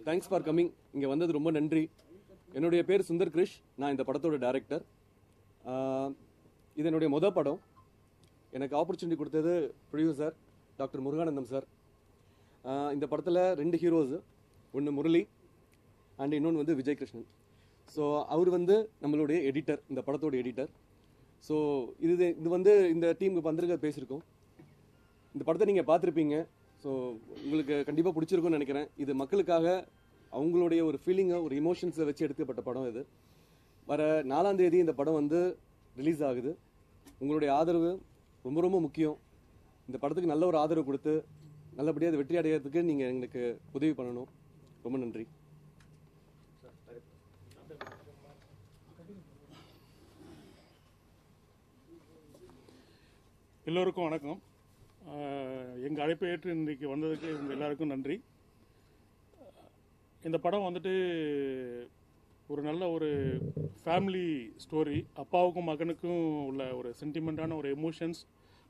Thanks for coming. இங்கே வந்தது ரொம்ப நன்றி. என்னுடைய பேர் சுந்தர் கிரிஷ். நான் இந்த படத்தோட டைரக்டர். இது என்னுடைய மொதல் படம். எனக்கு ஆப்பர்ச்சுனிட்டி கொடுத்தது ப்ரொடியூசர் டாக்டர் முருகானந்தம் சார். இந்த படத்தில் 2 ஹீரோஸு, ஒன்று முரளி அண்ட் இன்னொன்று வந்து விஜய் கிருஷ்ணன். ஸோ அவர் வந்து நம்மளுடைய எடிட்டர், இந்த படத்தோட எடிட்டர். ஸோ இது வந்து இந்த டீமுக்கு வந்திருக்க பேசியிருக்கோம். இந்த படத்தை நீங்கள் பார்த்துருப்பீங்க. ஸோ உங்களுக்கு கண்டிப்பாக பிடிச்சிருக்கும்னு நினைக்கிறேன். இது மக்களுக்காக அவங்களுடைய ஒரு ஃபீலிங்கை, ஒரு இமோஷன்ஸை வச்சு எடுக்கப்பட்ட படம் இது. வர 4ஆம் தேதி இந்த படம் வந்து ரிலீஸ் ஆகுது. உங்களுடைய ஆதரவு ரொம்ப ரொம்ப முக்கியம். இந்த படத்துக்கு நல்ல ஒரு ஆதரவு கொடுத்து நல்லபடியாக அதை வெற்றி அடைகிறதுக்கு நீங்கள் எங்களுக்கு உதவி பண்ணணும். ரொம்ப நன்றி. எல்லோருக்கும் வணக்கம். எங்கள் அழைப்பை ஏற்று இன்றைக்கு வந்ததுக்கு உங்கள் எல்லாருக்கும் நன்றி. இந்த படம் வந்துட்டு ஒரு நல்ல ஒரு ஃபேமிலி ஸ்டோரி. அப்பாவுக்கும் மகனுக்கும் உள்ள ஒரு சென்டிமெண்ட்டான ஒரு எமோஷன்ஸ்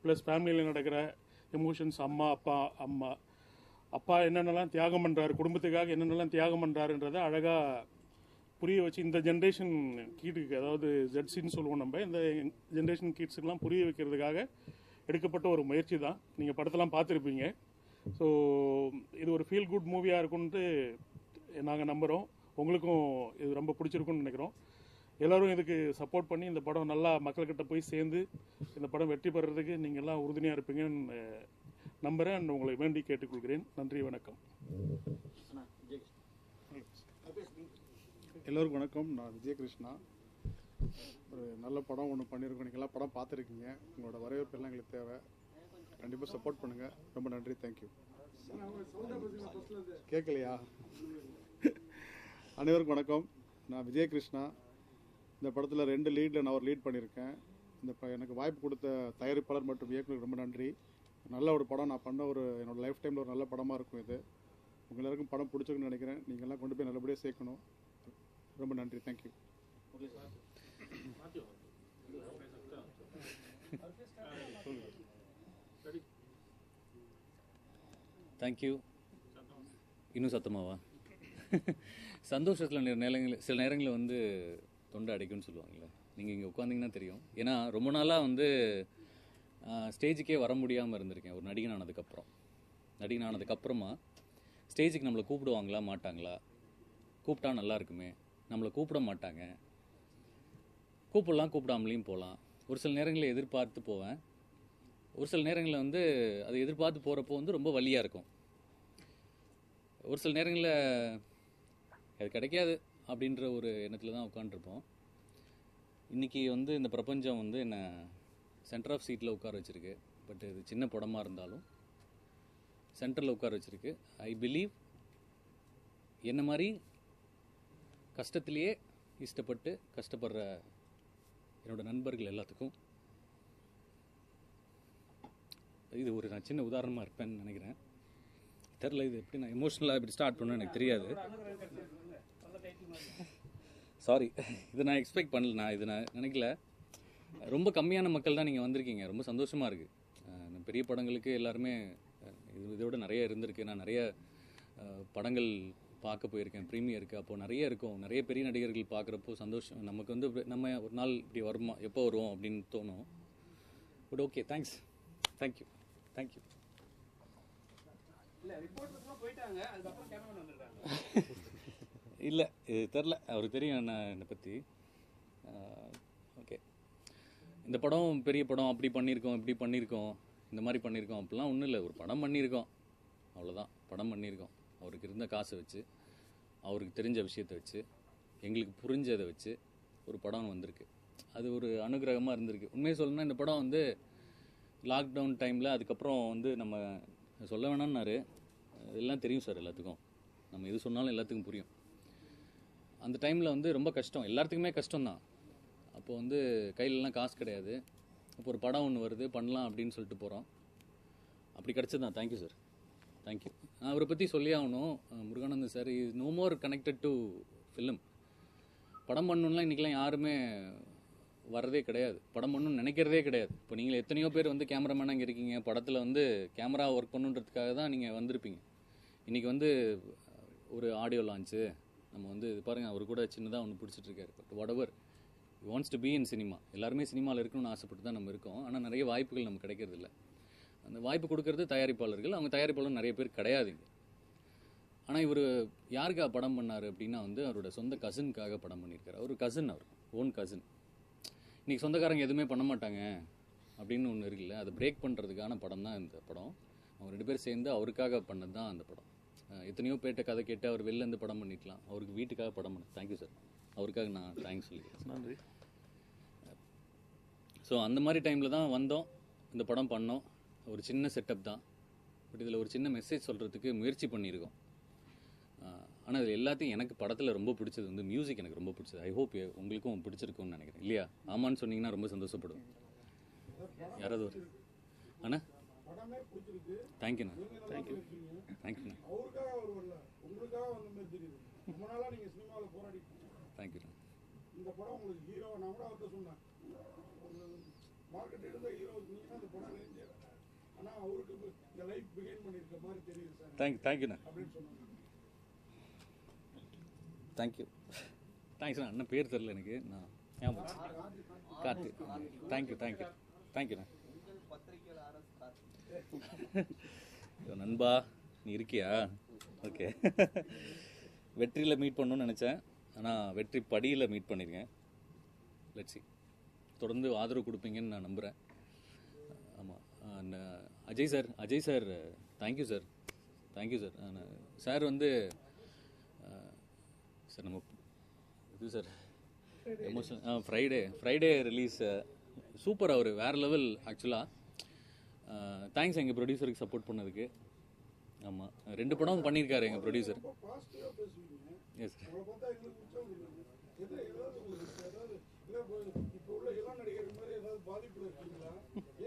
ப்ளஸ் ஃபேமிலியில் நடக்கிற எமோஷன்ஸ். அப்பா என்னென்னலாம் தியாகம் பண்ணுறாரு, குடும்பத்துக்காக என்னென்னலாம் தியாகம் பண்ணுறாருன்றதை அழகாக புரிய வச்சு இந்த ஜென்ரேஷன் கீட்டுக்கு, அதாவது ஜெட்ஸின்னு சொல்லுவோம் நம்ம, இந்த ஜென்ரேஷன் கிட்ஸுக்கெலாம் புரிய வைக்கிறதுக்காக எடுக்கப்பட்ட ஒரு முயற்சி தான். நீங்கள் படத்தெல்லாம் பார்த்துருப்பீங்க. ஸோ இது ஒரு ஃபீல் குட் மூவியாக இருக்குன்ட்டு நாங்கள் நம்புகிறோம். உங்களுக்கும் இது ரொம்ப பிடிச்சிருக்குன்னு நினைக்கிறோம். எல்லோரும் இதுக்கு சப்போர்ட் பண்ணி இந்த படம் நல்லா மக்கள்கிட்ட போய் சேர்ந்து இந்த படம் வெற்றி பெறுறதுக்கு நீங்கள் எல்லாம் உறுதுணையாக இருப்பீங்கன்னு நம்புகிறேன். அண்ட் உங்களை வேண்டி கேட்டுக்கொள்கிறேன். நன்றி, வணக்கம். எல்லோருக்கும் வணக்கம். நான் விஜய் கிருஷ்ணா. ஒரு நல்ல படம் ஒன்று பண்ணியிருக்கோம். நீங்கள் எல்லாம் படம் பார்த்துருக்கீங்க. உங்களோட வரவேற்பு எல்லாம் எங்களுக்கு தேவை. கண்டிப்பாக சப்போர்ட் பண்ணுங்கள். ரொம்ப நன்றி. தேங்க்யூ. கேட்கலையா? அனைவருக்கும் வணக்கம். நான் விஜய் கிருஷ்ணா. இந்த படத்தில் 2 லீடில் நான் ஒரு லீட் பண்ணியிருக்கேன். எனக்கு வாய்ப்பு கொடுத்த தயாரிப்பாளர் மற்றும் இயக்குநருக்கு ரொம்ப நன்றி. நல்ல ஒரு படம் நான் பண்ண என்னோட லைஃப் டைமில் ஒரு நல்ல படமாக இருக்கும் இது. உங்கள் எல்லாருக்கும் படம் பிடிச்சிருக்குன்னு நினைக்கிறேன். நீங்கள் எல்லாம் கொண்டு போய் நல்லபடியாக சேர்க்கணும். ரொம்ப நன்றி. தேங்க்யூ. தேங்க்யூ. இன்னும் சத்தமாவா? சந்தோஷத்தில் சில நேரங்களில் வந்து தொண்டை அடைக்கும்னு சொல்லுவாங்கள்ல. நீங்கள் இங்கே உட்காந்திங்கன்னா தெரியும். ஏன்னா ரொம்ப நாளாக வந்து ஸ்டேஜுக்கே வர முடியாமல் இருந்திருக்கேன். ஒரு நடிகன் ஆனதுக்கப்புறமா ஸ்டேஜுக்கு நம்மளை கூப்பிடுவாங்களா மாட்டாங்களா, கூப்பிட்டா நல்லா இருக்குமே, நம்மளை கூப்பிட மாட்டாங்க, கூப்பிடாமலையும் போகலாம். ஒரு சில நேரங்களில் எதிர்பார்த்து போவேன். ஒரு சில நேரங்களில் வந்து அதை எதிர்பார்த்து போகிறப்போ வந்து ரொம்ப வலியாக இருக்கும். ஒரு சில நேரங்களில் அது கிடைக்காது அப்படின்ற ஒரு எண்ணத்தில் தான் உட்காந்துருப்போம். இன்றைக்கி வந்து இந்த பிரபஞ்சம் வந்து என்னை சென்டர் ஆஃப் சீட்டில் உட்கார வச்சுருக்கு. பட் இது சின்ன படமாக இருந்தாலும் சென்டரில் உட்கார வச்சுருக்கு. ஐ பிலீவ் என்ன மாதிரி கஷ்டத்திலேயே இஷ்டப்பட்டு கஷ்டப்படுற என்னோடய நண்பர்கள் எல்லாத்துக்கும் இது ஒரு நான் சின்ன உதாரணமாக இருப்பேன்னு நினைக்கிறேன். தெரில இது எப்படி நான் எமோஷ்னலாக இப்படி ஸ்டார்ட் பண்ணேன்னு எனக்கு தெரியாது. சாரி, இதை நான் எக்ஸ்பெக்ட் பண்ணல. நான் நினைக்கல. ரொம்ப கம்மியான மக்கள் தான் நீங்கள் வந்திருக்கீங்க. ரொம்ப சந்தோஷமாக இருக்குது. பெரிய படங்களுக்கு எல்லாருமே இதோட நிறைய இருந்திருக்கு. நான் நிறைய படங்கள் பார்க்க போயிருக்கேன், ப்ரீமியருக்கு. அப்போது நிறைய இருக்கும். நிறைய பெரிய நடிகர்கள் பார்க்குறப்போ சந்தோஷம். நமக்கு வந்து நம்ம ஒரு நாள் இப்படி வருமா, எப்போ வருவோம் அப்படின்னு தோணும். But okay, thanks. தேங்க்யூ. இல்லை, இது தெரில. அவருக்கு தெரியும் என்னை பற்றி. ஓகே, இந்த படம் பெரிய படம், அப்படி பண்ணியிருக்கோம், இப்படி பண்ணியிருக்கோம், இந்த மாதிரி பண்ணியிருக்கோம் அப்படிலாம் ஒன்றும் இல்லை. ஒரு படம் பண்ணியிருக்கோம், அவ்வளோதான். படம் பண்ணியிருக்கோம். அவருக்கு இருந்த காசை வச்சு, அவருக்கு தெரிஞ்ச விஷயத்தை வச்சு, எங்களுக்கு புரிஞ்சதை வச்சு ஒரு படம் வந்திருக்கு. அது ஒரு அனுகிரகமாக இருந்திருக்கு. உண்மையை சொல்லணும்னா இந்த படம் வந்து லாக்டவுன் டைமில், அதுக்கப்புறம் வந்து நம்ம சொல்ல வேணாம்னாரு. எல்லாம் தெரியும் சார் எல்லாத்துக்கும். நம்ம எது சொன்னாலும் எல்லாத்துக்கும் புரியும். அந்த டைமில் வந்து ரொம்ப கஷ்டம், எல்லாத்துக்குமே கஷ்டம்தான். அப்போது வந்து கையிலலாம் காசு கிடையாது. அப்போ ஒரு படம் ஒன்று வருது, பண்ணலாம் அப்படின்னு சொல்லிட்டு போகிறோம். அப்படி கிடச்சது தான். Thank you sir. தேங்க்யூ. நான் அவரை பற்றி சொல்லி ஆகணும். Muruganandam sir is no more connected to film. படம் பண்ணணுன்னா இன்றைக்கெலாம் யாருமே வர்றதே கிடையாது. படம் பண்ணணும்னு நினைக்கிறதே கிடையாது. இப்போ நீங்கள் எத்தனையோ பேர் வந்து கேமராமேனாக இங்கே இருக்கீங்க. படத்தில் வந்து கேமரா ஒர்க் பண்ணுன்றதுக்காக தான் நீங்கள் வந்திருப்பீங்க. இன்றைக்கி வந்து ஒரு ஆடியோ லான்ச்சு, நம்ம வந்து இது பாருங்கள் அவர் கூட சின்னதாக ஒன்று பிடிச்சிட்ருக்காரு. But whatever wants to be in cinema. எல்லாருமே சினிமாவில் இருக்கணும்னு ஆசைப்பட்டு தான் நம்ம இருக்கோம். ஆனால் நிறைய வாய்ப்புகள் நமக்கு கிடைக்கிறது இல்லை. அந்த வாய்ப்பு கொடுக்கறது தயாரிப்பாளர்கள். அவங்க தயாரிப்பாளர் நிறைய பேர் கிடையாதுங்க. ஆனால் இவர் யாருக்காக படம் பண்ணார் அப்படின்னா வந்து அவரோட சொந்த கசினுக்காக படம் பண்ணியிருக்காரு. அவர் கசின், அவர் ஓன் கசின். இன்றைக்கி சொந்தக்காரங்க எதுவுமே பண்ண மாட்டாங்க அப்படின்னு ஒன்று இருக்குல்ல, அதை பிரேக் பண்ணுறதுக்கான படம் தான் இந்த படம். அவங்க 2 பேர் சேர்ந்து அவருக்காக பண்ணது தான் அந்த படம். எத்தனையோ பேர்ட்ட கதை கேட்டு அவர் வெளிலேருந்து படம் பண்ணிக்கலாம். அவருக்கு வீட்டுக்காக படம் பண்ண தேங்க்யூ சார். அவருக்காக நான் தேங்க்ஸ் சொல்லிக்கிறேன். நன்றி. ஸோ அந்த மாதிரி டைமில் தான் வந்தோம், இந்த படம் பண்ணோம். ஒரு சின்ன செட்டப் தான், பட் இதில் ஒரு சின்ன மெசேஜ் சொல்கிறதுக்கு முயற்சி பண்ணியிருக்கோம். ஆனால் இதில் எல்லாத்தையும் எனக்கு படத்தில் ரொம்ப பிடிச்சது வந்து மியூசிக் எனக்கு ரொம்ப பிடிச்சது. ஐ ஹோப் உங்களுக்கும் பிடிச்சிருக்கும்னு நினைக்கிறேன். இல்லையா? ஆமான்னு சொன்னீங்கன்னா ரொம்ப சந்தோஷப்படுவேன். யாராவது ஒரு அண்ணா தேங்க்யூண்ணா. தேங்க்யூ. தேங்க்யூண்ணா. தேங்க்யூண்ணா. இந்த படம் உங்களுக்கு ஹீரோ நான் கூட அவர்கிட்ட சொன்னேன், மார்க்கெட் எடுத்த ஹீரோ நீங்க அந்த படம் நினைச்சேன், ஆனால் அவருக்கு இந்த லைஃப் பிகின் பண்ணியிருக்க மாதிரி தெரியுது சார் தேங்க்யூண்ணா. அப்படின்னு சொன்னாங்க. தேங்க்யூ. தேங்க்ஸ்ண்ணா. அண்ணன் பேர் தெரில எனக்கு. நான் ஞாபகம் கார்த்தி. தேங்க்யூ தேங்க்யூ தேங்க்யூண்ணா. நண்பா நீ இருக்கியா? ஓகே. வெற்றியில் மீட் பண்ணணும்னு நினச்சேன், ஆனால் வெற்றி படியில் மீட் பண்ணியிருக்கேன். லட்சி தொடர்ந்து ஆதரவு கொடுப்பீங்கன்னு நான் நம்புகிறேன். ஆமாம். Ajay sir thank you sir. Thank you sir. Sir வந்து சார் நம்ம இது sir emotional Friday release super. அவர் வேறு லெவல் ஆக்சுவலாக. தேங்க்ஸ் எங்கள் ப்ரொடியூசருக்கு சப்போர்ட் பண்ணதுக்கு. ஆமாம், 2 படம் பண்ணியிருக்காரு எங்கள் ப்ரொடியூசர். பாசிட்டிவாக பேசுவீங்க, எஸ். அவளை பார்த்தா எங்களுக்கு பிடிச்சவங்க ஏதாவது உங்களுக்கு ஏதாவது இப்போ உள்ள இளம் நடிகர் மாதிரி ஏதாவது பாதிப்பு இருக்கீங்களா?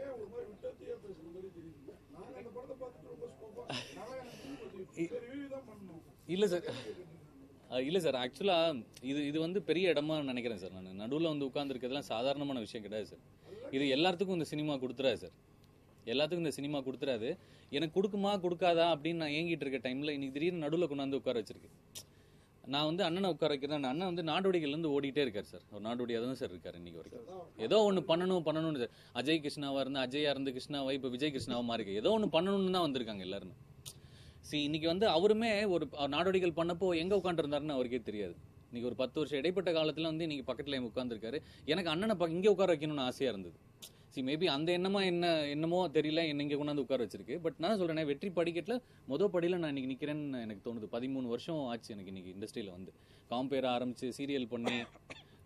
ஏன் ஒரு மாதிரி விட்டத்தையே பேசுகிற மாதிரி தெரியுதுங்க? நாங்கள் அந்த படத்தை பார்த்துட்டு ரொம்ப ஸ்கோப்பாக நாங்கள் எனக்கு ரிவ்யூ தான் பண்ணணும். இல்லை சார் ஆக்சுவலாக இது வந்து பெரிய இடமா நினைக்கிறேன் சார். நான் நடுவில் வந்து உட்காந்துருக்கிறதுலாம் சாதாரணமான விஷயம் கிடையாது சார். இது எல்லாத்துக்கும் இந்த சினிமா கொடுத்துறாது சார். எல்லாத்துக்கும் இந்த சினிமா கொடுத்துறாது. எனக்கு கொடுக்குமா கொடுக்காதா அப்படின்னு நான் ஏங்கிட்டு இருக்க டைமில் இன்னைக்கு திடீர்னு நடுவில் கொண்டாந்து உட்கார வச்சிருக்கு. நான் வந்து அண்ணனை உட்கார வைக்கிறேன். அண்ணன் வந்து நாடோடிகள்லேருந்து ஓடிட்டே இருக்கார் சார். அவர் நாடோடியாக தான் சார் இருக்கார் இன்னைக்கு வரைக்கும். ஏதோ ஒன்று பண்ணணும்னு சார். அஜய் கிருஷ்ணாவாக இருந்து அஜயா இருந்து கிருஷ்ணாவா இப்போ விஜய் கிருஷ்ணாவாக மாறி இருக்கு. ஏதோ ஒன்று பண்ணணும்னு தான் வந்திருக்காங்க எல்லாருமே. இன்னைக்கு வந்து அவருமே ஒரு நாடோடிகள் பண்ணப்போ எங்கே உட்காந்துருந்தாருன்னு அவருக்கே தெரியாது. இன்னைக்கு ஒரு 10 வருஷம் இடைப்பட்ட காலத்தில் வந்து இன்னைக்கு பக்கத்தில் உட்காந்துருக்காரு. எனக்கு அண்ணனை இங்கே உட்கார வைக்கணும்னு ஆசையாக இருந்தது. மேபி அந்த என்னமோ தெரியல, என்ன இங்கே கொண்டாந்து உட்கார வச்சிருக்கு. பட் நான் சொல்கிறேன், வெற்றி படிக்கட்டில் மொதல் படியில் நான் இன்னைக்கு நிற்கிறேன்னு எனக்கு தோணுது. 13 வருஷம் ஆச்சு எனக்கு இன்னைக்கு இண்டஸ்ட்ரியில் வந்து காம்பேர் ஆரம்பித்து சீரியல் பண்ணி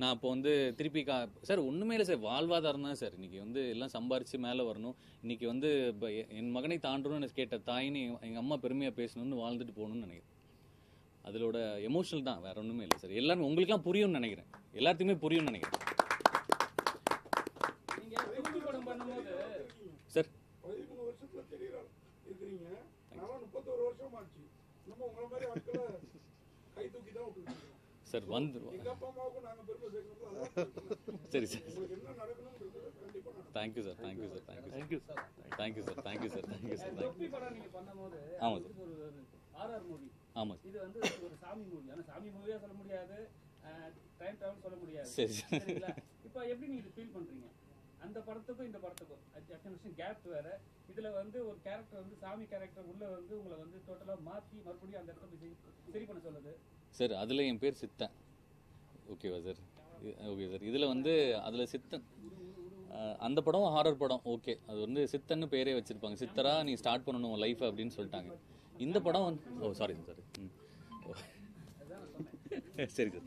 நான் இப்போ வந்து திருப்பி சார் ஒன்றுமே இல்லை சார், வாழ்வாதாரம் தான் சார். இன்றைக்கி வந்து எல்லாம் சம்பாரித்து மேலே வரணும். இன்றைக்கி வந்து என் மகனை தாண்டணும்னு கேட்ட தாயின்னு எங்கள் அம்மா பெருமையாக பேசணும்னு வாழ்ந்துட்டு போகணும்னு நினைக்கிறேன். அதோட எமோஷனல் தான், வேற ஒன்றுமே இல்லை சார். எல்லாரும் உங்களுக்குலாம் புரியும்னு நினைக்கிறேன். எல்லாத்தையுமே புரியும்னு நினைக்கிறேன் சார். 13 வருஷத்துல தெரியல இருக்கிறீங்க. நான் 31 வருஷம் ஆச்சு. நம்ம உங்களை மாதிரி ஆட்களை கை தூக்கி தான் விட்டுருக்கோம் சார். வந்து எங்க அப்பா அம்மாவுக்கும் நாங்கள் பெருமை சேர்க்கணும். சரி சார். உங்களுக்கு என்ன நடக்கணும்ன்றது கண்டிப்பாக நடக்கும். Thank you sir. Thank you sir. Thank you sir. Thank you sir. Thank you sir. Thank you sir. தொப்பி படம் நீங்க பண்ணும்போது ஆமாம் சார். ஒரு ஆர்ஆர் மூவி. ஆமாம். இது வந்து ஒரு சாமி மூவி. ஆனா சாமி மூவியா சொல்ல முடியாது, டைம் டிராவல் சொல்ல முடியாது. சரி சரிங்களா? இப்போ எப்படி நீங்க இது ஃபீல் பண்றீங்க? அந்த படத்துக்கும் இந்த படத்துக்கும் அட்டன் கேப் வேற. இதுல வந்து ஒரு கேரக்டர் வந்து சாமி கேரக்டர் உள்ள வந்து உங்களை வந்து டோட்டலா மாற்றி மறுபடியும் அந்த இடத்துல போய் சரி பண்ண சொல்லுது சார். அதில் என் பேர் சித்தன். ஓகேவா சார்? Okay sir. இதில் வந்து அதில் சித்தன், அந்த படம் ஹாரர் படம். ஓகே, அது வந்து சித்தன்னு பேரே வச்சிருப்பாங்க. சித்தரா நீ ஸ்டார்ட் பண்ணணும் லைஃப் அப்படின்னு சொல்லிட்டாங்க. இந்த படம் வந்து சாரி சார். சரி சார்.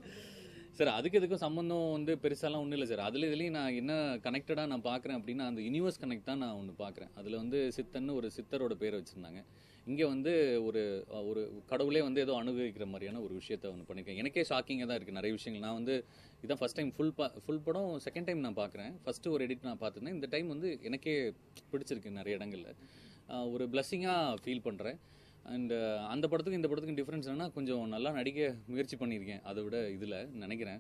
சார் அதுக்கு எதுக்கும் சம்மந்தம் வந்து பெருசாலாம் ஒன்றும் இல்லை சார். அதில் இதுலேயும் நான் என்ன கனெக்டடாக நான் பார்க்குறேன் அப்படின்னா அந்த யூனிவர்ஸ் கனெக்ட் தான் நான் ஒன்று பார்க்குறேன். அதில் வந்து சித்தன்னு ஒரு சித்தரோட பேரை வச்சுருந்தாங்க. இங்கே வந்து ஒரு ஒரு கடவுளே வந்து ஏதோ அனுபவிக்கிற மாதிரியான ஒரு விஷயத்த ஒன்று பண்ணியிருக்கேன். எனக்கே ஷாக்கிங்காக தான் இருக்குது நிறைய விஷயங்கள். நான் வந்து இதான் ஃபஸ்ட் டைம் ஃபுல் படம் செகண்ட் டைம் நான் பார்க்குறேன். ஃபஸ்ட்டு ஒரு எடிட் நான் பார்த்துருந்தேன். இந்த டைம் வந்து எனக்கே பிடிச்சிருக்கு நிறைய இடங்களில். ஒரு பிளஸ்ஸிங்காக ஃபீல் பண்ணுறேன். அண்ட் அந்த படத்துக்கும் இந்த படத்துக்கும் டிஃப்ரென்ஸ் என்னன்னா கொஞ்சம் நல்லா நடிக்க முயற்சி பண்ணியிருக்கேன். அதை விட இதில் நினைக்கிறேன்.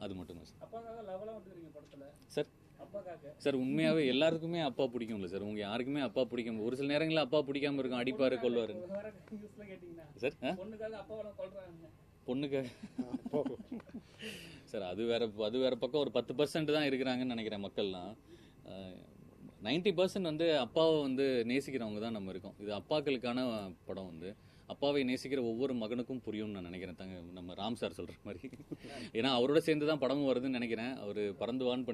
அது மட்டும் தான் சார். அப்போ லெவலாக வந்துருக்கீங்க படத்துல சார். அப்பாக்காக சார் உண்மையாவே எல்லாருக்குமே அப்பா பிடிக்கும்ல சார். உங்க யாருக்குமே அப்பா பிடிக்கும். ஒரு சில நேரங்களில் அப்பா பிடிக்காம இருக்கும், அடிப்பாரு கொள்வாரு வர நியூஸ்ல கேட்டீங்கன்னா சார். பொண்ணுக்காக அப்பாவெல்லாம் கொல்றாங்க. பொண்ணுக்கு சார் அது வேற பக்கம் ஒரு 10% தான் இருக்கிறாங்கன்னு நினைக்கிறேன் மக்கள்லாம். 90% வந்து அப்பாவை வந்து நேசிக்கிறவங்க தான் நம்ம இருக்கோம். இது அப்பாக்களுக்கான படம் வந்து அப்பாவை நேசிக்கிற ஒவ்வொரு மகனுக்கும் புரியும்னு நான் நினைக்கிறேன். நம்ம ராம் சார் சொல்ற மாதிரி. ஏன்னா அவரோட சேர்ந்து தான் படமும் வருதுன்னு நினைக்கிறேன். அவர் பறந்துவான்னு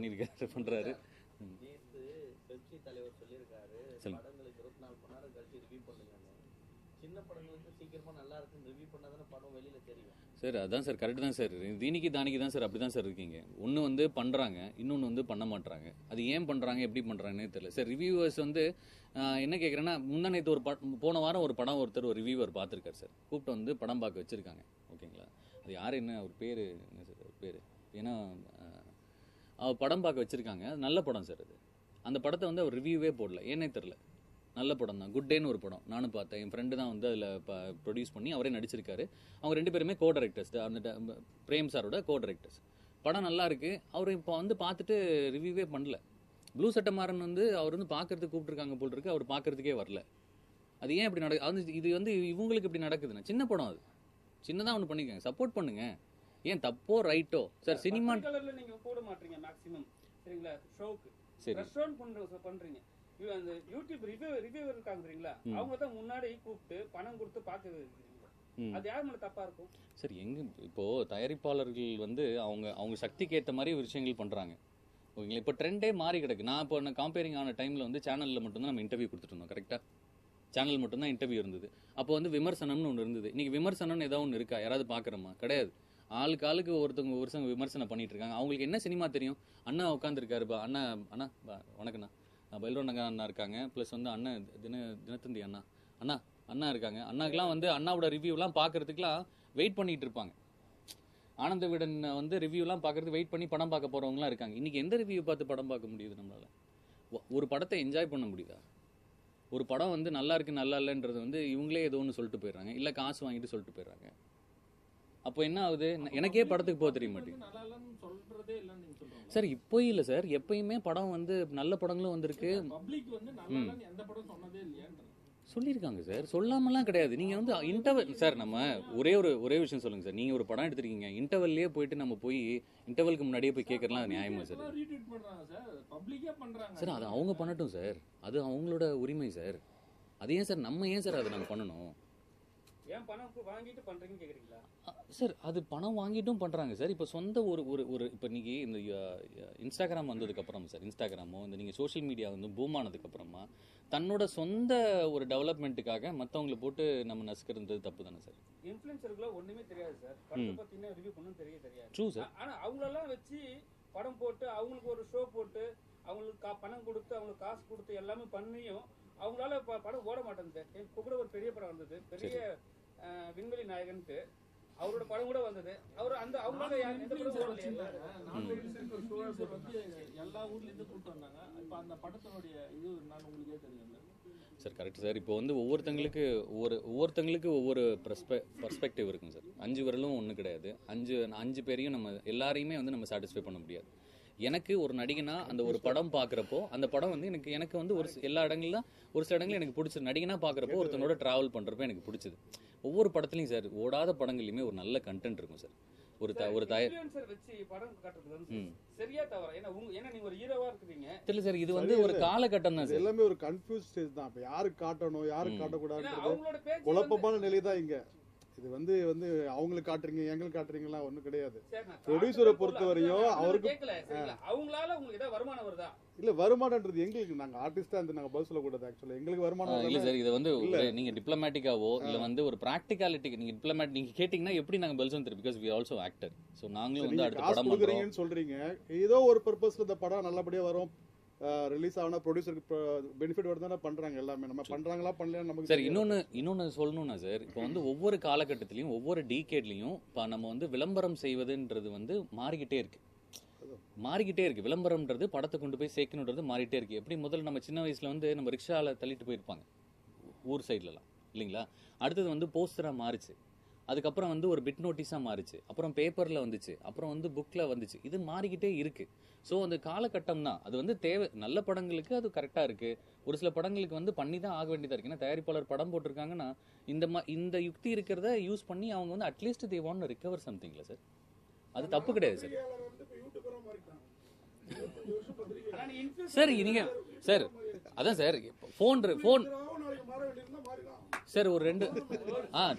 பண்றாரு. நேத்து கட்சி தலைவர் சொல்லியிருக்காரு, சொல்லுங்க. படங்களுக்கு 24 மணி நேரம் கழிச்சு ரிவ்யூ பண்ணுங்கன்னு. சின்ன படங்களுக்கு சீக்கிரமா நல்லா இருக்குன்னு ரிவ்யூ பண்ணாதானே படம் வெளியில தெரியும். சார் அதான் சார் கரெக்ட் தான் சார். தீனிக்கு தானிக்கு தான் சார், அப்படிதான் சார் இருக்கீங்க. ஒன்று வந்து பண்றாங்க, இன்னொன்று வந்து பண்ண மாட்டாங்க. அது ஏன் பண்றாங்க, எப்படி பண்றாங்கன்னே தெரியல சார். ரிவ்யூவர்ஸ் வந்து என்ன கேட்குறேன்னா, நேற்று ஒரு போன வாரம் ஒரு படம் ஒருத்தர் ஒரு ரிவ்யூவர் பார்த்துருக்காரு சார். கூப்பிட்டு வந்து படம் பார்க்க வச்சிருக்காங்க. ஓகேங்களா, அது யார் என்ன அவர் பேர் என்ன சார் அவர் பேர், ஏன்னா அவர் படம் பார்க்க வச்சிருக்காங்க. அது நல்ல படம் சார். அது அந்த படத்தை வந்து அவர் ரிவ்யூவே போடல, ஏன்னே தெரில. நல்ல படம் தான். குட் டேன்னு ஒரு படம் நானும் பார்த்தேன். என் ஃப்ரெண்டு தான் வந்து அதில் ப்ரொடியூஸ் பண்ணி அவரே நடிச்சிருக்காரு. அவங்க 2 பேருமே கோ டைரக்டர்ஸ். அந்த பிரேம் சாரோட கோ டைரக்டர்ஸ். படம் நல்லா இருக்கு. அவர் இப்போ வந்து பார்த்துட்டு ரிவ்யூவே பண்ணல. ப்ளூ சட்டமாறன் வந்து அவர் வந்து பார்க்கறதுக்கு கூப்பிட்டுருக்காங்க போல் இருக்கு, அவர் பார்க்கறதுக்கே வரல. அது ஏன் இப்படி நடக்குது? அது இது வந்து இவங்களுக்கு இப்படி நடக்குதுன்னா, சின்ன படம் அது, சின்னதாக ஒன்று பண்ணிக்கோங்க, சப்போர்ட் பண்ணுங்க. ஏன் தப்போ ரைட்டோ சார், சினிமா கலர்ல நீங்க போட மாட்டீங்க மேக்ஸிமம், சரிங்களா? ஷோக்கு சரி ரெஸ்டாரண்ட் பண்றீங்க. அந்த யூடியூப் ரிவ்யூவர் இருக்காங்க தெரியுங்களா, அவங்க தான் முன்னாடி கூப்பிட்டு பணம் கொடுத்து பார்க்க வைக்கிறீங்க. அது யார் மேல தப்பா இருக்கும் சார்? இப்போ தயாரிப்பாளர்கள் வந்து அவங்க சக்திக்கு ஏற்ற மாதிரி விஷயங்கள் பண்றாங்க. ஓகேங்களா, இப்போ ட்ரெண்டே மாறி கிடக்கு. நான் காம்பேரிங் ஆன டைம்ல வந்து சேனல்ல மட்டும்தான் நம்ம இன்டர்வியூ கொடுத்துட்டு இருந்தோம். கரெக்டா, சேனல் மட்டும்தான் இன்டர்வியூ இருந்தது. அப்போ வந்து விமர்சனம்னு ஒன்று இருந்தது. இன்னைக்கு விமர்சனம்னு ஏதாவது ஒன்று இருக்கா? யாராவது பார்க்குறோமா? கிடையாது. ஆளுக்கு ஒருத்தவங்க வருஷம் விமர்சனம் பண்ணிட்டு இருக்காங்க. அவங்களுக்கு என்ன சினிமா தெரியும்? அண்ணா உட்காந்துருக்காருப்பா, அண்ணா வணக்கண்ணா, பைல்ரோன் அண்ணா இருக்காங்க, ப்ளஸ் வந்து அண்ணன் தினத்தந்தி அண்ணா இருக்காங்க. அண்ணாக்கெல்லாம் வந்து அண்ணாவோட ரிவ்யூலாம் பார்க்கறதுக்குலாம் வெயிட் பண்ணிட்டு இருப்பாங்க. ஆனந்த விடன் வந்து ரிவ்யூலாம் பார்க்கறதுக்கு வெயிட் பண்ணி படம் பார்க்க போறவங்கலாம் இருக்காங்க. இன்னைக்கு எந்த ரிவ்யூ பார்த்து படம் பார்க்க முடியுது நம்மளால? ஒரு படத்தை என்ஜாய் பண்ண முடியுதா? ஒரு படம் வந்து நல்லா இருக்கு நல்லா இல்லைன்றது வந்து இவங்களே ஏதோ ஒன்று சொல்லிட்டு போயிடுறாங்க, இல்லை காசு வாங்கிட்டு சொல்லிட்டு போயிடுறாங்க. அப்போ என்ன ஆகுது? எனக்கே படத்துக்கு போக தெரிய மாட்டேங்குது சார். இப்போ இல்லை சார், எப்பயுமே படம் வந்து நல்ல படங்களும் வந்திருக்கு, சொல்லியிருக்காங்க சார். சொல்லாமலாம் கிடையாது. நீங்க வந்து இன்டர்வல் சார், நம்ம ஒரே விஷயம் சொல்லுங்க சார். நீங்க ஒரு படம் எடுத்துருக்கீங்க, இன்டர்வல்லே போயிட்டு நம்ம போய் இன்டர்வலுக்கு முன்னாடியே போய் கேட்கறலாம், அது நியாயமா சார்? சார் அது அவங்க பண்ணட்டும் சார், அது அவங்களோட உரிமை சார். அது ஏன் சார் நம்ம அதை நம்ம பண்ணணும்? ஏன் பணம் வாங்கிட்டு பண்றீங்கன்னு கேக்குறீங்களா சார்? அது பணம் வாங்கிட்டும் பண்றாங்க சார். இப்போ சொந்த ஒரு இப்போ இன்னைக்கு இந்த இன்ஸ்டாகிராம் வந்ததுக்கு அப்புறம் சார், இன்ஸ்டாகிராமோ இந்த நீங்க சோஷியல் மீடியா வந்து பூம் ஆனதுக்கு அப்புறமா தன்னோட சொந்த ஒரு டெவலப்மெண்ட்டுக்காக மற்றவங்களை போட்டு நம்ம நசுக்கிறது தப்பு தானே சார்? இன்ஃப்ளூயன்சருக்குலாம் ஒண்ணுமே தெரியாது சார். படத்தை பத்தினா ரிவ்யூ பண்ணணும் தெரியாது. True sir. ஆனா அவங்களெல்லாம் வச்சு படம் போட்டு அவங்களுக்கு ஒரு ஷோ போட்டு அவங்களுக்கு பணம் கொடுத்து அவங்களுக்கு காசு கொடுத்து எல்லாமே பண்ணியும் அவங்களால படம் ஓட மாட்டேங்குது. இப்போ கூட ஒரு பெரிய படம் வந்தது, பெரிய விண்வெளி நாயகன்ட்டு, அவரோட படம் கூட வந்தது. அவர் அந்த அவங்களால எந்த படம் ஓடல. எல்லா ஊர்ல இருந்து கூப்பிட்டு வந்தாங்க. இப்ப அந்த படத்தினுடைய இது நான் உங்களுக்கே தெரியும்ல சார். Correct sir. இப்போ வந்து ஒவ்வொருத்தங்களுக்கு ஒவ்வொரு பர்ஸ்பெக்டிவ் இருக்குங்க சார். 5 விரலும் ஒன்று கிடையாது. 5 பேரையும் நம்ம எல்லாரையுமே வந்து நம்ம சாட்டிஸ்ஃபை பண்ண முடியாது. எனக்கு ஒரு நடிகனா அந்த ஒரு படம் பார்க்குறப்போ அந்த படம் வந்து எனக்கு வந்து ஒரு சில இடங்கள்ல எனக்கு பிடிச்சது. நடிகனா பார்க்குறப்போ ஒருத்தனோட டிராவல் பண்ணுறப்போ எனக்கு பிடிச்சது. ஒவ்வொரு படத்துலையும் சார், ஓடாத படங்கள்லையுமே ஒரு நல்ல கண்டென்ட் இருக்கும் சார். ஒரு இன்ஃப்ளூயன்சர் வச்சு படம் காட்டுறது வந்து சரியா தவறா? ஏன்னா நீங்க ஒரு ஹீரோவா இருக்கீங்க. தெரியல சார், இது வந்து ஒரு காலகட்டம் தான் சார். எல்லாமே ஒரு கன்ஃபியூஸ் ஸ்டேஜ் தான். இப்ப யாருக்கு காட்டணும் யாருக்கு காட்டக்கூடாதுன்றது அவங்களோட பேச்சு குழப்பமான நிலை தான் இங்க. இது வந்து அவங்களுக்கு காட்டுறீங்க எங்களுக்கு காட்டுறீங்கலாம் ஒண்ணும் கிடையாது. சரி, நான் ப்ரொடியூசரை பொறுத்த வரையும் அவருக்கு கேட்கல, சரிங்களா? அவங்களால உங்களுக்கு ஏதாவது வருமானம் வருதா? இல்ல வருமானம்ன்றது எங்களுக்கு, நாங்க ஆர்டிஸ்டா இருந்து நாங்க பதில் சொல்லக்கூடாது. ஆக்சுவலா எங்களுக்கு வருமானம் இல்ல சார், இது வந்து நீங்க டிப்ளமேட்டிக்காவோ இல்ல வந்து ஒரு பிராக்டிகாலிட்டி நீங்க கேட்டீங்கன்னா எப்படி நாங்க பதில் சொல்லுவோம்? Because we also actor. So நாங்களும் வந்து அடுத்த படம் கொடுக்குறீங்கன்னு சொல்றீங்க. ஏதோ ஒரு பர்பஸ்ல இந்த படம் நல்லபடியா வரும், ரிலீஸ் ஆனா ப்ரொடியூசருக்கு பெனிஃபிட் வருதுன்னா பண்றாங்க எல்லாமே. நம்ம பண்றாங்களா பண்ணலையா நமக்கு சார். இன்னொன்னு சொல்லணும்னா சார், இப்போ வந்து ஒவ்வொரு காலகட்டத்திலையும் ஒவ்வொரு டீகேட்லையும் நம்ம வந்து விளம்பரம் செய்வதுன்றது வந்து மாறிக்கிட்டே இருக்கு. விளம்பரம்ன்றது படத்தை கொண்டு போய் சேர்க்கணுன்றது மாறிட்டே இருக்கு. எப்படி முதல்ல நம்ம சின்ன வயசுல வந்து நம்ம ரிக்ஷால தள்ளிட்டு போயிருப்பாங்க ஊர் சைட்லலாம் இல்லைங்களா? அடுத்தது வந்து போஸ்டரா மாறிச்சு. அதுக்கப்புறம் வந்து ஒரு பிட் நோட்டீஸாக மாறிச்சு, அப்புறம் பேப்பரில் வந்துச்சு, அப்புறம் வந்து புக்கில் வந்துச்சு. இது மாறிக்கிட்டே இருக்கு. ஸோ அந்த காலகட்டம் தான் அது வந்து தேவை. நல்ல படங்களுக்கு அது கரெக்டாக இருக்கு. ஒரு சில படங்களுக்கு வந்து பண்ணி தான் ஆக வேண்டியதாக இருக்கு. ஏன்னா தயாரிப்பாளர் படம் போட்டிருக்காங்கன்னா இந்த யுக்தி இருக்கிறத யூஸ் பண்ணி அவங்க வந்து அட்லீஸ்ட் தே வாண்ட் ரிகவர் சம்திங்ல சார். அது தப்பு கிடையாது சார். பத்திரிகையாளர் வந்து இப்ப யூடியூபரா மாறிட்டான். 25 வருஷம் பத்திரிகை. ஆனா நீ influencer சார் நீங்க சார் அதான் சார் ஃபோன் நாளைக்கு மாற வேண்டியிருந்தா மாறிதான். சார் ஒரு 2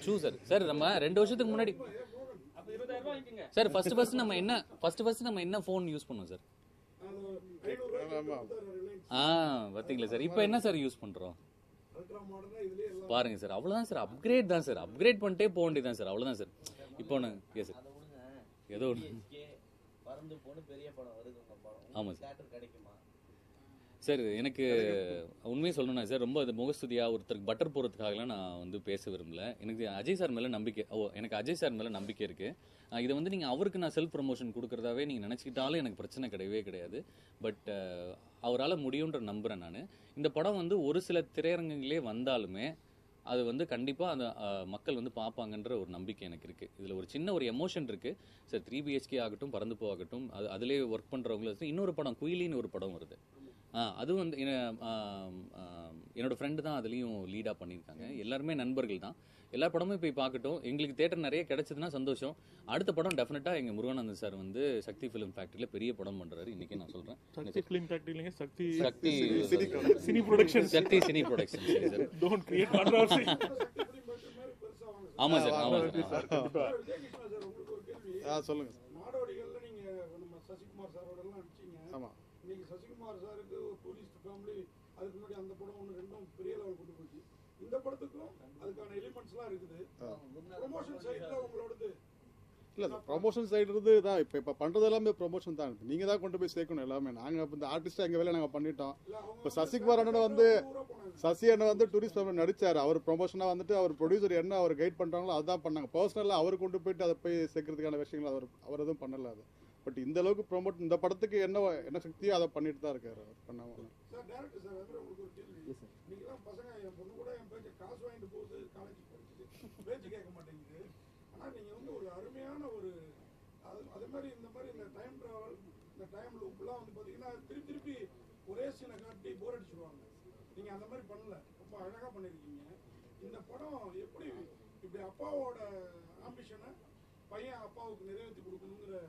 ட்ரூ சார். சார் நம்ம 2 வருஷத்துக்கு முன்னாடி அப்ப 20,000 ரூபாய் வாங்கிக்கங்க. சார் ஃபர்ஸ்ட் நம்ம என்ன ஃபோன் யூஸ் பண்ணுவோம் சார்? அது 500 ரூபாய் பாத்தீங்களா சார், இப்போ என்ன சார் யூஸ் பண்றோம் அல்ட்ரா மாடர்னா இதுலயே எல்லாம் பாருங்க சார். அவ்வளவுதான் சார், அப்கிரேட் தான் சார். அப்கிரேட் பண்ணிட்டே போக வேண்டியதான் சார். அவ்வளவுதான் சார். இப்போ எஸ் சார் அதை விடுங்க. ஏதோ ஒண்ணு. DSK பறந்து போன பெரிய படம் வருது உங்க படம். ஆமா உங்களுக்கு சார். theatre கிடைக்குமா? சார் எனக்கு உண்மையை சொல்லணும்னா சார், ரொம்ப அது முகஸ்துதியா ஒருத்தருக்கு பட்டர் போறதுக்காகலாம் நான் வந்து பேச விரும்பல. எனக்கு அஜய் சார் மேல நம்பிக்கை எனக்கு அஜய் சார் மேல நம்பிக்கை இருக்கு. இதை வந்து நீங்க அவருக்கு நான் செல்ஃப் ப்ரமோஷன் கொடுக்கறதாவே நீங்க நினைச்சிக்கிட்டாலும் எனக்கு பிரச்சனை கிடையவே கிடையாது. பட் அவரால் முடியுன்ற நம்புறேன் நான். இந்த படம் வந்து ஒரு சில திரையரங்குகளே வந்தாலுமே அது வந்து கண்டிப்பா அந்த மக்கள் வந்து பார்ப்பாங்கன்ற ஒரு நம்பிக்கை எனக்கு இருக்கு. இதுல ஒரு சின்ன ஒரு எமோஷன் இருக்கு சார். 3 BHK ஆகட்டும், பறந்து போகட்டும், அதுலேயே ஒர்க் பண்றவங்களும் இன்னொரு படம் குயிலின்னு ஒரு படம் வருது. அது வந்து என்னோட ஃப்ரெண்டு தான் அதுலேயும் லீடாக பண்ணியிருக்காங்க. எல்லாருமே நண்பர்கள் தான். எல்லா படமும் போய் பார்க்கட்டும். எங்களுக்கு தேட்டர் நிறைய கிடைச்சதுன்னா சந்தோஷம். அடுத்த படம் டெஃபினட்டாக எங்கள் முருகானந்தன் சார் வந்து சக்தி ஃபிலிம் ஃபேக்ட்ரியில் பெரிய படம் பண்ணுறாரு. இன்றைக்கி நான் சொல்கிறேன். சக்தி ஃபிலிம் ஃபேக்டரி இல்லைங்க, Shakthi cine production. Shakthi cine production sir. Don't create controversy. ஆமாம் சார், ஆமாம் சார். விஜயகிருஷ்ணா சார், உங்களுக்கு ஒரு கேள்வி. சொல்லுங்க. நாடோடிகள்ல நீங்க நம்ம சசிகுமார் சாரோட எல்லாம் நடிச்சீங்க. ஆமா. இன்னைக்கு சசிகுமார் சாருக்கு டூரிஸ்ட் ஃபேமிலி, அதுக்கு முன்னாடி அந்த படம் ஒன்று ரெண்டும் பெரிய லெவல் கொண்டு போச்சு. இந்த படத்துக்கும் அதுக்கான எலிமெண்ட்ஸ்லாம் இருக்குது. ப்ரொமோஷன் சைட்ல உங்களோடது இல்லை, ப்ரொமோஷன் சைடு இருந்து தான் இப்போ பண்ணுறது எல்லாமே ப்ரொமோஷன் தான். நீங்கள் தான் கொண்டு போய் சேர்க்கணும் எல்லாமே. நாங்கள் இப்போ இந்த ஆர்டிஸ்ட்டாக எங்கள் வேலையை நாங்கள் பண்ணிட்டோம். இப்போ சசிகுமார் அண்ணன் வந்து சசி அண்ணன் வந்து டூரிஸ்ட் ஃபேமிலி நடிச்சார். அவர் ப்ரொமோஷனாக வந்துட்டு அவர் ப்ரொடியூசர் என்ன அவர் கைட் பண்ணுறாங்களோ அதுதான் பண்ணாங்க. பர்சனலாக அவர் கொண்டு போயிட்டு அதை போய் சேர்க்கறதுக்கான விஷயங்கள் அவர் எதுவும் பண்ணல. அது பட் இந்த அளவுக்கு ப்ரொமோட் இந்த படத்துக்கு என்ன சக்தியோ அதை பண்ணிட்டு தான் இருக்காரு. அவர் பண்ணாமல் சார் டேரக்டர் சார் வந்து உங்களுக்கு ஒரு கேள்வி. இன்னைக்கெல்லாம் பசங்க, என் பொண்ணு கூட என் பேச்சு காசு வாங்கிட்டு போகுது, காலேஜ் படிச்சுட்டு பேச்சு கேட்க மாட்டேங்குது. ஆனா நீங்க வந்து ஒரு அருமையான ஒரு அதே மாதிரி இந்த மாதிரி இந்த டைம் டிராவல், இந்த டைம் லூப்லாம் வந்து பாத்தீங்கன்னா திருப்பி ஒரே சீனை காட்டி போர் அடிச்சிருவாங்க. நீங்க அந்த மாதிரி பண்ணல, ரொம்ப அழகா பண்ணிருக்கீங்க. இந்த படம் எப்படி இப்படி அப்பாவோட ஆம்பிஷனை பையன் அப்பாவுக்கு நிறைவேற்றி கொடுக்கணுங்கிற,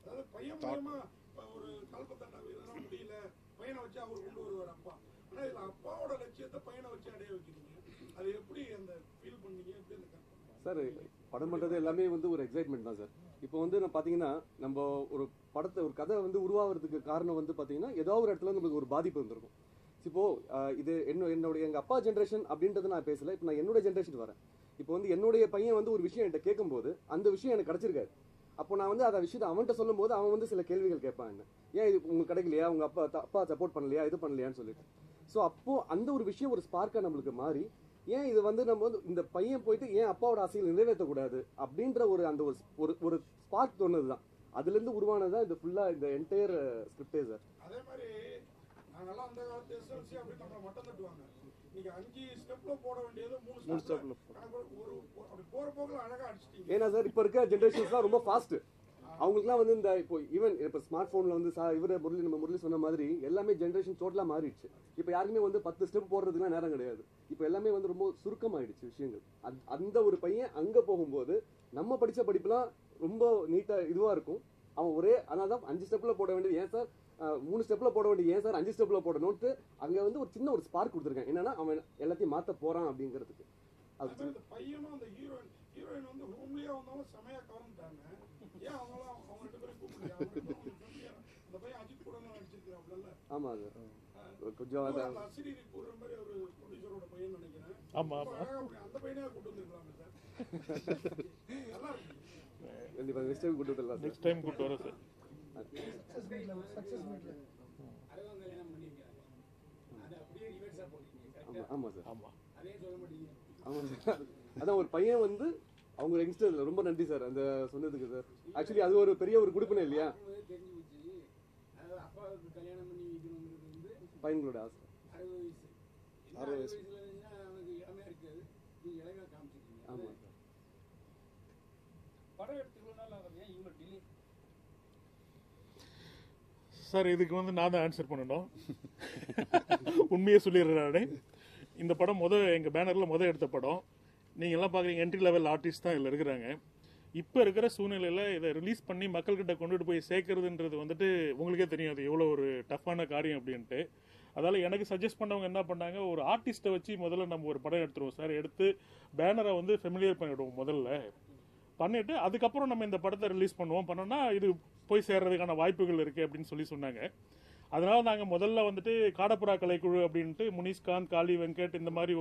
அதாவது பையன் மூலமா ஒரு கல்பத்தண்டா இதெல்லாம் முடியல, பையனை வச்சு அவர் கொண்டு வருவார் அப்பா. ஆனா இதுல அப்பாவோட லட்சியத்தை பையனை வச்சு அடைய வைக்கிறீங்க. அது எப்படி அந்த ஃபீல் பண்ணீங்க? எப்படி அந்த சார் படம் பண்ணுறது எல்லாமே வந்து ஒரு எக்ஸைட்மெண்ட் தான் சார். இப்போ வந்து நான் பார்த்தீங்கன்னா நம்ம ஒரு படத்தை ஒரு கதை வந்து உருவாகிறதுக்கு காரணம் வந்து பார்த்தீங்கன்னா ஏதோ ஒரு இடத்துல நம்மளுக்கு ஒரு பாதிப்பு வந்திருக்கும். இப்போ இது என்னுடைய எங்கள் அப்பா ஜென்ரேஷன் அப்படின்றத நான் பேசல. இப்போ நான் என்னோட ஜென்ரேஷன் வரேன். இப்போ வந்து என்னுடைய பையன் வந்து ஒரு விஷயம் என்கிட்ட கேட்கும்போது அந்த விஷயம் எனக்கு கிடைச்சிருக்காரு. அப்போ நான் வந்து அதை விஷயத்தை அவன்கிட்ட சொல்லும் போது அவன் வந்து சில கேள்விகள் கேட்பான். என்ன ஏன் இது உங்களுக்கு கிடைக்கலையா, உங்க அப்பா சப்போர்ட் பண்ணலையா, இது பண்ணலையான்னு சொல்லிட்டு. ஸோ அப்போ அந்த ஒரு விஷயம் ஒரு ஸ்பார்க்காக நம்மளுக்கு மாறி, ஏன் இது வந்து நம்ம வந்து இந்த பையன் போயிட்டு ஏன் அப்பாவோட ஆசைகள் நிறைவேற்றக்கூடாது அப்படின்ற ஒரு அந்த ஒரு ஸ்பார்க் தோணுது தான். அதுலேருந்து உருவானதான் இது ஃபுல்லாக இந்த என்டையர் ஸ்கிரிப்டே சார். அதே மாதிரி நாங்கெல்லாம் அந்த காலத்து எஸ்எல்சி அப்படின்னு நம்மளை மட்டம் தட்டுவாங்க. இன்னைக்கு 5 ஸ்டெப்ல போட வேண்டியது 3 ஸ்டெப்ல ஒரு அப்படி போற போக்குல அழகா அடிச்சிட்டீங்க. ஏன்னா சார் இப்போ இருக்க ஜென்ரேஷன்ஸ்லாம் ரொம்ப ஃபாஸ்ட். அவங்களுக்குலாம் வந்து இந்த இப்போ ஈவன் இப்போ ஸ்மார்ட் ஃபோனில் வந்து நம்ம முரளி சொன்ன மாதிரி எல்லாமே ஜென்ரேஷன் டோட்டலாக மாறிடுச்சு. இப்போ யாருக்குமே வந்து 10 ஸ்டெப் போடுறதுக்குலாம் நேரம் கிடையாது. இப்போ எல்லாமே வந்து ரொம்ப சுருக்கமாயிடுச்சு விஷயங்கள். அந்த ஒரு பையன் அங்கே போகும்போது நம்ம படித்த படிப்புலாம் ரொம்ப நீட்டாக இதுவாக இருக்கும். அவன் அதனால தான் 5 ஸ்டெப்பில் போட வேண்டியது ஏன் சார் 3 ஸ்டெப்பில் போட வேண்டியது ஏன் சார் 5 ஸ்டெப்பில் போடணும்ட்டு அங்கே வந்து ஒரு சின்ன ஒரு ஸ்பார்க் கொடுத்துருக்காங்க. என்னன்னா அவன் எல்லாத்தையும் மாற்ற போகிறான் அப்படிங்கிறதுக்கு. அது பையனும் அந்த ஹீரோயின் வந்து ஹோம்லியா வந்தாலும் செமையா கவர்ந்துட்டாங்க. ஏன் அவங்க 2 பேரும் கூப்பிடலையா? அந்த பையன் அஜித் கூட நடிச்சிருக்காப்ல. ஆமா சார், கொஞ்சம் அசிரி கூடுற மாதிரி ஒரு ப்ரொடியூசரோட பையன் நினைக்கிறேன். ஆமா அந்த பையனே கூட்டு வந்திருக்கலாமே சார். நல்லா இருக்கு. கண்டிப்பா நெக்ஸ்ட் டைம் கூட்டு வரலாம் சார். நெக்ஸ்ட் டைம் கூட்டு வரேன் சார். சக்சஸ் மீட்ல அரவங்க கல்யாணம் பண்ணிருக்காங்க. அது அப்படியே ரிவர்ஸா போறீங்க. ஆமா சார். ஆமா. அதே சொல்ல மாட்டீங்க. ஆமா சார். அதான் ஒரு பையன் வந்து அவங்க யங்ஸ்டர் ரொம்ப நன்றி சார் அந்த சொன்னதுக்கு சார். ஆக்சுவலி அது ஒரு பெரிய ஒரு குடுப்பினை இல்லையா? தெரிஞ்சு போச்சு. அதாவது அப்பாவுக்கு கல்யாணம் பண்ணி வைக்கணுங்கிறது வந்து பையன்களோட ஆசை. 60 வயசுல அவனுக்கு இளமையா இருக்காது. நீங்க இளமையா காமிச்சிருக்கீங்க. ஆமா சார். படம் எடுத்து இவ்வளவு நாள் ஆகுது, ஏன் இவ்வளவு டிலே? சார் இதுக்கு வந்து நான் தான் ஆன்சர் பண்ணணும். உண்மையே சொல்லிடுறேன். இந்த படம் எங்கள் பேனரில் எடுத்த படம். நீங்கள் எல்லாம் பார்க்குறீங்க, என்ட்ரி லெவல் ஆர்டிஸ்ட் தான் இதில் இருக்கிறாங்க. இப்போ இருக்கிற சூழ்நிலையில் இதை ரிலீஸ் பண்ணி மக்கள்கிட்ட கொண்டுட்டு போய் சேர்க்கறதுன்றது வந்துட்டு உங்களுக்கே தெரியும் அது எவ்வளோ ஒரு டஃப்பான காரியம் அப்படின்ட்டு. அதால் எனக்கு சஜஸ்ட் பண்ணவங்க என்ன பண்ணாங்க, ஒரு ஆர்டிஸ்ட்டை வச்சு முதல்ல நம்ம ஒரு படம் எடுத்துருவோம் சார், எடுத்து பேனரை வந்து ஃபெமிலியர் பண்ணிவிடுவோம் முதல்ல, பண்ணிவிட்டு அதுக்கப்புறம் நம்ம இந்த படத்தை ரிலீஸ் பண்ணோன்னா இது போய் சேர்றதுக்கான வாய்ப்புகள் இருக்குது அப்படின்னு சொன்னாங்க. அதனால நாங்கள் முதல்ல வந்துட்டு காடப்புறா கலைக்குழு அப்படின்ட்டு முனிஷ்காந்த், காளி வெங்கட் இந்த மாதிரி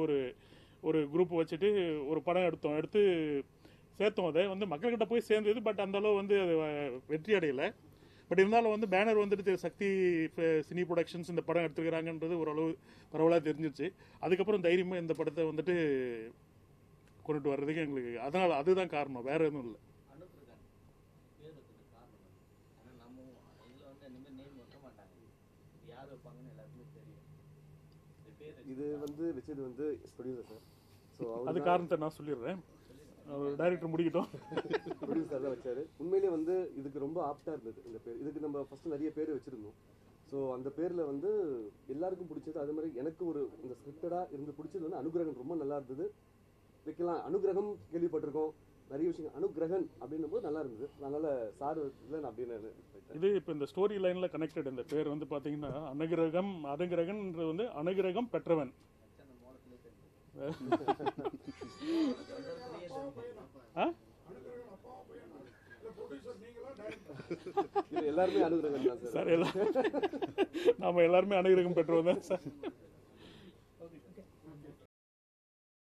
ஒரு குரூப் வச்சுட்டு ஒரு படம் எடுத்து சேர்த்தோம். அதை வந்து மக்கள்கிட்ட போய் சேர்ந்தது. பட் அந்த அளவு வந்து அது வெற்றி அடையலை. பட் இருந்தாலும் வந்து பேனர் வந்துட்டு சக்தி சினி ப்ரொடக்ஷன்ஸ் இந்த படம் எடுத்துக்கிறாங்கன்றது ஓரளவு பரவலாக தெரிஞ்சிருச்சு. அதுக்கப்புறம் தைரியமாக இந்த படத்தை வந்துட்டு கொண்டுட்டு வர்றதுக்கு எங்களுக்கு அதனால் அதுதான் காரணம், வேற எதுவும் இல்லை. இது வந்து வச்சது வந்து ப்ரொடியூசர் சார். ஸோ அது காரணத்தை நான் சொல்லிடுறேன், டைரக்டர் முடிக்கட்டும். ப்ரொடியூசர் தான் வச்சாரு. உண்மையிலேயே வந்து இதுக்கு ரொம்ப ஆப்டா இருந்தது இந்த பேர். இதுக்கு நம்ம ஃபர்ஸ்ட் நிறைய பேர் வச்சிருந்தோம். ஸோ அந்த பேர்ல வந்து எல்லாருக்கும் பிடிச்சது. அது மாதிரி எனக்கு இந்த ஸ்கிரிப்டடா இருந்து பிடிச்சது வந்து அனுகிரகம் ரொம்ப நல்லா இருந்தது. வைக்கலாம், அனுகிரகம் கேள்விப்பட்டிருக்கோம் நிறைய விஷயங்கள், அனுகிரகன் அப்படின்னும் போது நல்லா இருந்தது. அதனால சார் இல்லை அப்படின்னு இது இப்போ இந்த ஸ்டோரி லைன்ல கனெக்டட். இந்த பேர் வந்து பாத்தீங்கன்னா அனுகிரகன்ன்றது வந்து அனுகிரகம் பெற்றவன். எல்லாருமே அனுகிரகம் தான் சார். நாம எல்லாருமே அனுகிரகம் பெற்றவன் தான் சார்.